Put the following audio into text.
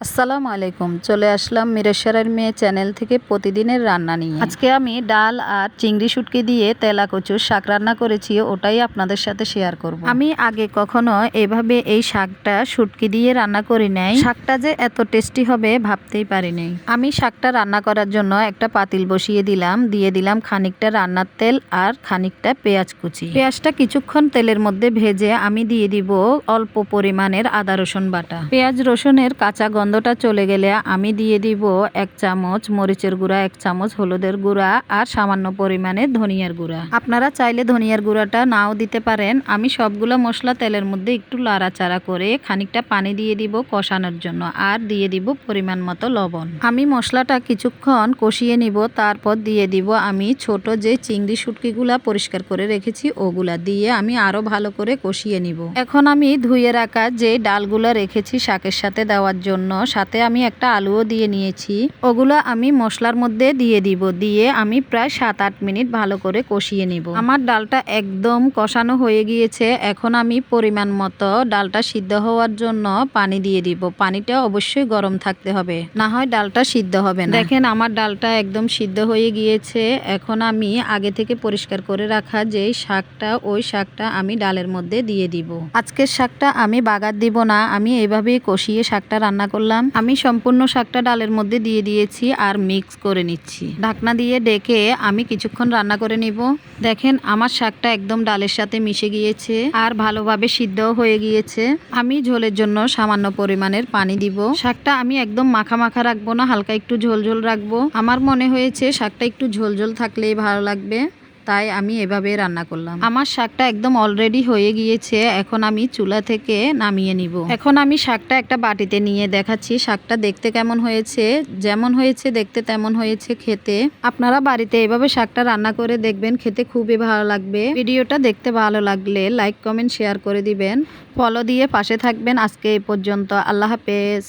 আসসালামু আলাইকুম। চলে আসলাম মিরেশ্বরের মেয়ে চ্যানেল থেকে প্রতিদিনের রান্না নিয়ে। আজকে আমি ডাল আর চিংড়ি শুটকি দিয়ে তেলা কচুর শাক রান্না করেছি, ওটাই আপনাদের সাথে শেয়ার করব। আমি আগে কখনো এভাবে এই শাকটা শুটকি দিয়ে রান্না করি নাই। শাকটা যে এত টেস্টি হবে ভাবতেই পারিনি। আমি শাকটা রান্না করার জন্য একটা পাতিল বসিয়ে দিলাম, দিয়ে দিলাম খানিকটা রান্নার তেল আর খানিকটা পেঁয়াজ কুচি। পেঁয়াজটা কিছুক্ষণ তেলের মধ্যে ভেজে আমি দিয়ে দিব অল্প পরিমাণের আদা রসুন বাটা। পেঁয়াজ রসুনের কাঁচা গন্ধটা চলে গেলে আমি দিয়ে দিব 1 চামচ মরিচের গুঁড়া, 1 চামচ হলুদের গুঁড়া আর সামান্য পরিমাণে ধনিয়ার গুঁড়া। আপনারা চাইলে ধনিয়ার গুঁড়াটা নাও দিতে পারেন। আমি সবগুলো মশলা তেলের মধ্যে একটু লাড়াচাড়া করে খানিকটা পানি দিয়ে দিব কষানোর জন্য, আর দিয়ে দিব পরিমাণ মতো লবণ। আমি মশলাটা কিছুক্ষণ কষিয়ে নিব, তারপর দিয়ে দিব আমি ছোট যে চিংড়ি শুটকিগুলা পরিষ্কার করে রেখেছি ওগুলা দিয়ে আমি আরো ভালো করে কষিয়ে নিব। এখন আমি ধুয়ে রাখা যে ডালগুলা রেখেছি শাকের সাথে দেওয়ার জন্য, সাথে আমি একটা আলুও দিয়ে নিয়েছি, ওগুলো আমি মশলার মধ্যে দিয়ে দিব। দিয়ে আমি প্রায় 7-8 মিনিট ভালো করে কষিয়ে নিব। আমার ডালটা একদম কষানো হয়ে গিয়েছে। এখন আমি পরিমাণ মতো ডালটা সিদ্ধ হওয়ার জন্য পানি দিয়ে দিব। পানিটা অবশ্যই গরম থাকতে হবে, না হয় ডালটা সিদ্ধ হবে না। দেখেন আমার ডালটা একদম সিদ্ধ হয়ে গিয়েছে। এখন আমি আগে থেকে পরিষ্কার করে রাখা যে শাকটা, ওই শাকটা আমি ডালের মধ্যে দিয়ে দিব। আজকের শাকটা আমি বাগার দিব না, আমি এইভাবেই কষিয়ে শাকটা রান্না করলাম। আমি সম্পূর্ণ শাকটা ডালের মধ্যে দিয়ে দিয়েছি আর মিক্স করে নিচ্ছি। ঢাকনা দিয়ে ডেকে আমি কিছুক্ষণ রান্না করে নিব। দেখেন আমার শাকটা একদম ডালের সাথে মিশে গিয়েছে আর ভালোভাবে সিদ্ধও হয়ে গিয়েছে। আমি ঝোলের জন্য সামান্য পরিমাণের পানি দিব। শাকটা আমি একদম মাখা মাখা রাখবো না, হালকা একটু ঝোল ঝোল রাখবো। আমার মনে হয়েছে শাকটা একটু ঝোল ঝোল থাকলেই ভালো লাগবে, তাই আমি এভাবে রান্না করলাম। আমার শাকটা একদম অলরেডি হয়ে গিয়েছে। এখন আমি চুলা থেকে নামিয়ে নিব। এখন আমি শাকটা একটা বাটিতে নিয়ে দেখাচ্ছি শাকটা দেখতে কেমন হয়েছে। যেমন হয়েছে দেখতে তেমন হয়েছে খেতে। আপনারা বাড়িতে এভাবে শাকটা রান্না করে দেখবেন, খেতে খুবই ভালো লাগবে। ভিডিওটা দেখতে ভালো লাগলে লাইক কমেন্ট শেয়ার করে দিবেন, ফলো দিয়ে পাশে থাকবেন। আজকে এই পর্যন্ত, আল্লাহ হাফেজ।